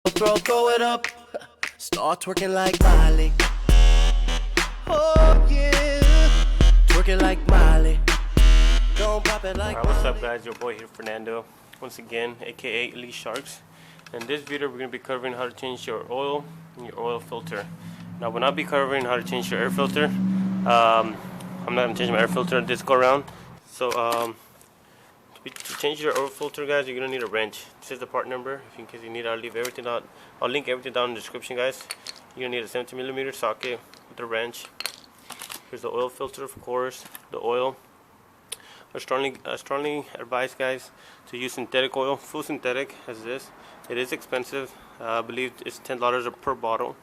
Throw it up, start twerking like Miley. Oh yeah, twerking like Miley. Don't pop it like Miley. What's up, guys? Your boy here, Fernando, once again, aka Elite Sharks. In this video, we're gonna be covering how to change your oil and your oil filter. Now, we'll not be covering how to change your air filter. I'm not gonna change my air filter this go around. So, to change your oil filter, guys, you're gonna need a wrench. This is the part number. If in case you need, I'll leave everything out. I'll link everything down in the description, guys. You're gonna need a 70mm socket with a wrench. Here's the oil filter, of course. The oil. I strongly advise, guys, to use synthetic oil, full synthetic, as this. It is expensive. I believe it's $10 per bottle.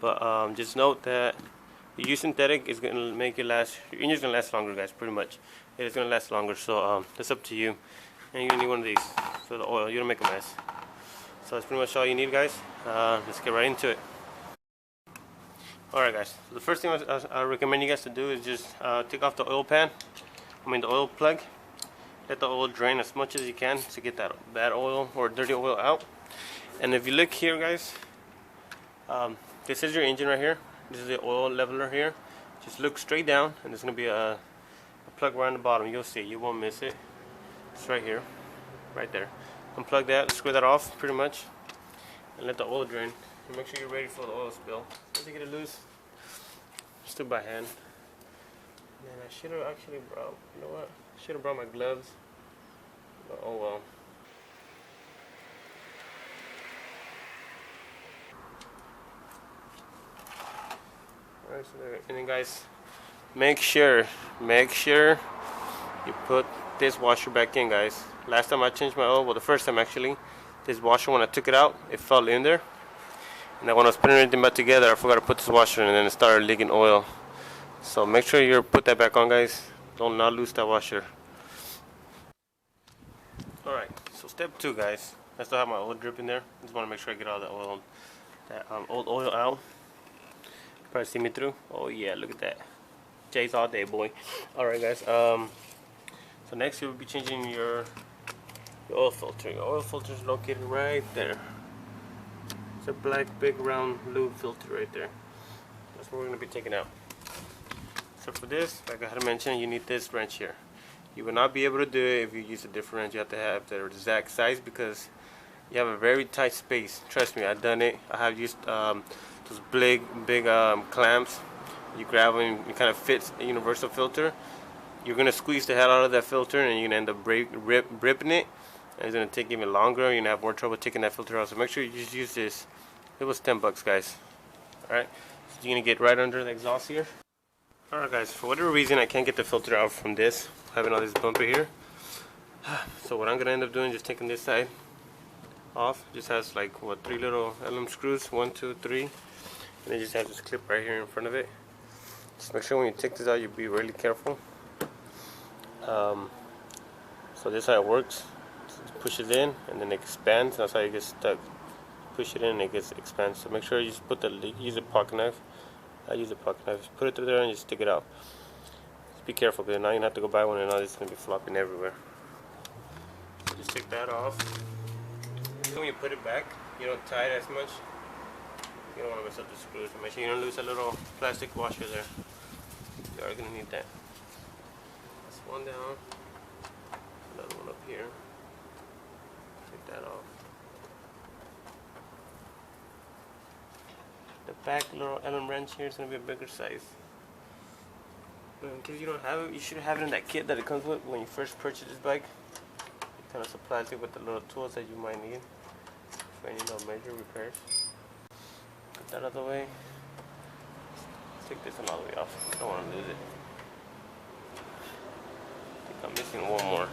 But just note that you use synthetic is gonna make it last. Your engine's gonna last longer, guys. Pretty much, it is gonna last longer. So that's up to you. And you're gonna need one of these for the oil. You don't make a mess. So that's pretty much all you need, guys. Let's get right into it. Alright, guys. So the first thing I recommend you guys to do is just take off the oil pan. The oil plug. Let the oil drain as much as you can to get that bad oil or dirty oil out. And if you look here, guys, this is your engine right here. This is the oil leveler here. Just look straight down, and there's gonna be a plug right on the bottom. You'll see. You won't miss it. It's right here, right there. Unplug that. Screw that off, pretty much, and let the oil drain. And make sure you're ready for the oil spill. Once you get it loose, just do it by hand. Man, I should have actually brought. You know what? I should have brought my gloves. But oh well. Alright, so there. And then, guys, make sure you put this washer back in, guys. Last time I changed my oil, well, the first time actually, this washer, when I took it out, it fell in there. And then when I was putting everything back together, I forgot to put this washer in, and then it started leaking oil. So make sure you put that back on, guys. Don't not lose that washer. Alright, so step 2, guys. I still have my oil drip in there. Just want to make sure I get all the oil, that old oil out. Probably see me through. Oh yeah, look at that. J's all day, boy. Alright, guys. So next you'll be changing your oil filter. Your oil filter is located right there. It's a black, big, round lube filter right there. That's what we're going to be taking out. So for this, like I had mentioned, you need this wrench here. You will not be able to do it if you use a different wrench. You have to have the exact size because you have a very tight space. Trust me, I've done it. I have used those big clamps. You grab them and it kind of fits a universal filter. You're going to squeeze the hell out of that filter and you're going to end up ripping it. And it's going to take even longer. You're going to have more trouble taking that filter out. So make sure you just use this. It was $10, guys. Alright, so you're going to get right under the exhaust here. Alright, guys, for whatever reason I can't get the filter out from this, having all this bumper here. So what I'm going to end up doing is just taking this side off. Just has like, what, 3 little Allen screws, 1, 2, 3. And it just has this clip right here in front of it. Just make sure when you take this out you be really careful. So this is how it works. Just push it in and then it expands. That's how it gets stuck. Push it in and it gets expands. So make sure you just put use a pocket knife. I use a pocket knife. Just put it through there and just stick it out. Just be careful because now you have to go buy one and now this is going to be flopping everywhere. So just take that off. So when you put it back, you don't tie it as much. You don't want to mess up the screws. Make sure you don't lose a little plastic washer there. You are going to need that. That's one down. Another one up here. Take that off. The back little Allen wrench here is going to be a bigger size. But in case you don't have it, you should have it in that kit that it comes with when you first purchase this bike. It kind of supplies you with the little tools that you might need for any major repairs. Get that out of the way. Take this one all the way off. I don't want to lose it. I think I'm missing one more.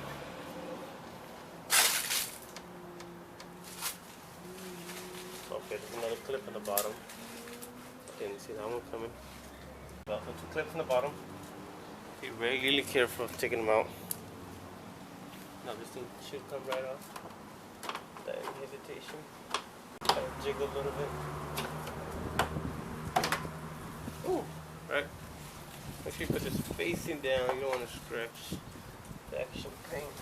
Okay, there's another clip on the bottom. Didn't see that one coming. Well, the 2 clips on the bottom. Be really careful taking them out. Now this thing should come right off. Without any hesitation. Kind of jiggle a little bit. Ooh, right. Make sure you put this facing down. You don't want to scratch the actual paint.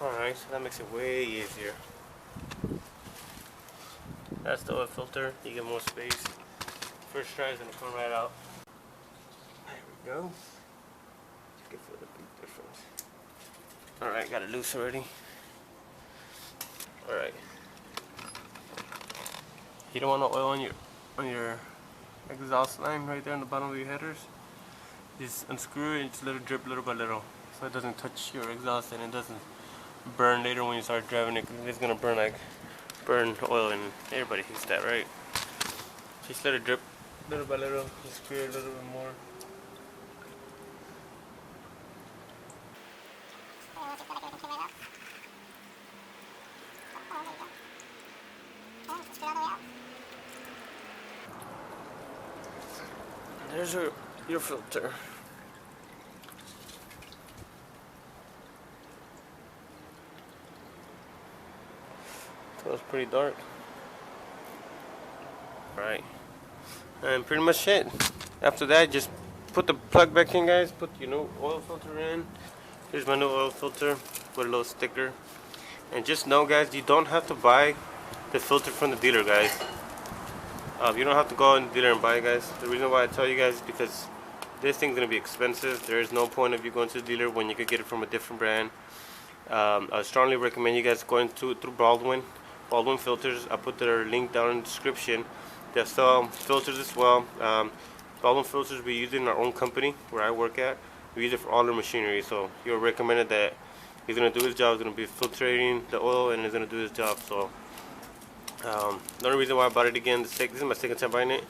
Alright, so that makes it way easier. That's the oil filter. You get more space. First try is gonna come right out. There we go. You can feel the big difference. Alright, got it loose already. Alright. You don't want no oil on your exhaust line right there on the bottom of your headers. Just unscrew it and just let it drip little by little, so it doesn't touch your exhaust and it doesn't burn later when you start driving it. It's gonna burn oil, and everybody hates that, right? Just let it drip little by little. Just screw it a little bit more. There's your filter. So it's pretty dark. Alright. And pretty much it. After that, just put the plug back in, guys. Put your new oil filter in. Here's my new oil filter with a little sticker. And just know, guys, you don't have to buy the filter from the dealer, guys. You don't have to go in the dealer and buy it, guys. The reason why I tell you guys is because this thing's gonna be expensive. There is no point of you going to the dealer when you could get it from a different brand. I strongly recommend you guys going through Baldwin filters. I put their link down in the description. They sell filters as well. Baldwin filters we use in our own company where I work at. We use it for all our machinery. So you're recommended that he's gonna do his job. He's gonna be filtrating the oil and he's gonna do his job. So the only reason why I bought it again, this is my second time buying it,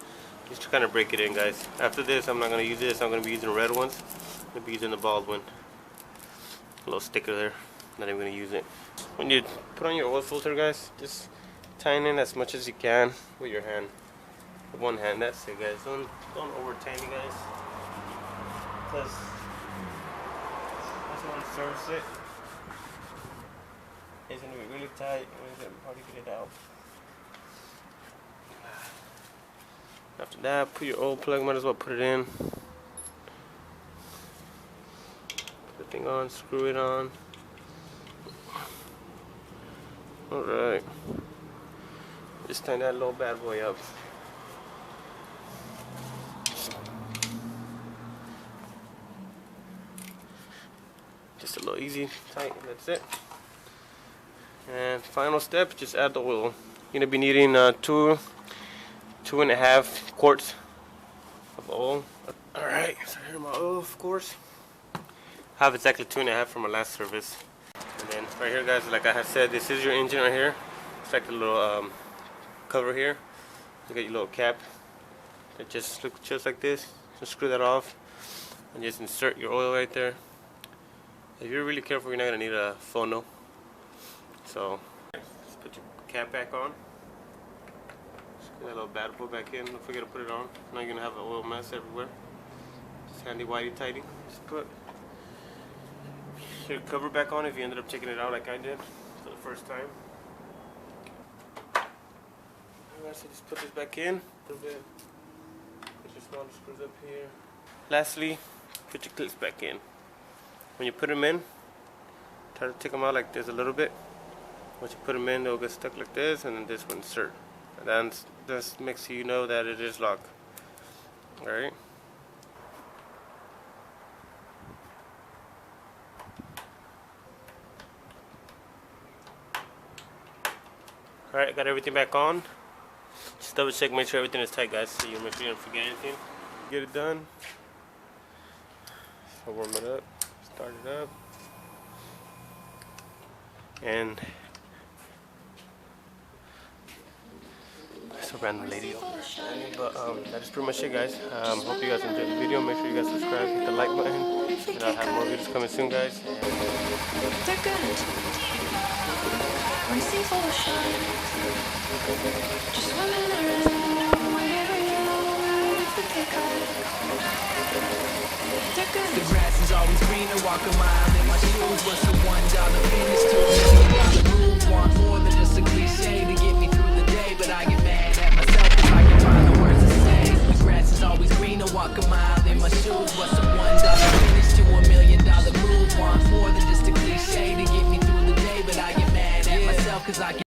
is to kind of break it in, guys. After this, I'm not going to use this. I'm going to be using the red ones. I'm going to be using the Baldwin. A little sticker there. Not even going to use it. When you put on your oil filter, guys, just tighten in as much as you can with your hand. With one hand, that's it, guys. Don't over tighten, guys. Because once you want to service it, it's going to be really tight and it's going to be hard to get it out. After that, put your oil plug, might as well put it in. Put the thing on, screw it on. Alright. Just tighten that little bad boy up. Just a little easy tight, that's it. And final step, just add the oil. You're gonna be needing 2.5 quarts of oil. Alright, so here's my oil, of course. I have exactly 2.5 from my last service. And then right here, guys, like I have said, this is your engine right here. It's like a little cover here. You got your little cap. It just looks just like this. Just screw that off and just insert your oil right there. If you're really careful, you're not gonna need a phono. So just put your cap back on. That little bad boy back in. Don't forget to put it on. Now you're gonna have an oil mess everywhere. Just handy whitey tighty. Just put your cover back on if you ended up taking it out like I did for the first time. Alright, so just put this back in. A little bit. Put your small screws up here. Lastly, put your clips back in. When you put them in, try to take them out like this a little bit. Once you put them in, they'll get stuck like this, and then this one insert. And then this makes you know that it is locked. Alright. Alright, got everything back on. Just double check, make sure everything is tight, guys, so you make sure you don't forget anything. Get it done. So warm it up, start it up. And it's a random lady over there. But that is pretty much it, guys. Hope you guys enjoyed the video. Make sure you guys subscribe, hit the like button, and I'll have more videos coming soon, guys. They're good. Racing for the shine. Just swimming around wherever you are with the pickup. They're good. The grass is always greener. Walk a mile in my shoes. What's the $1 finish to $1 move? Want more than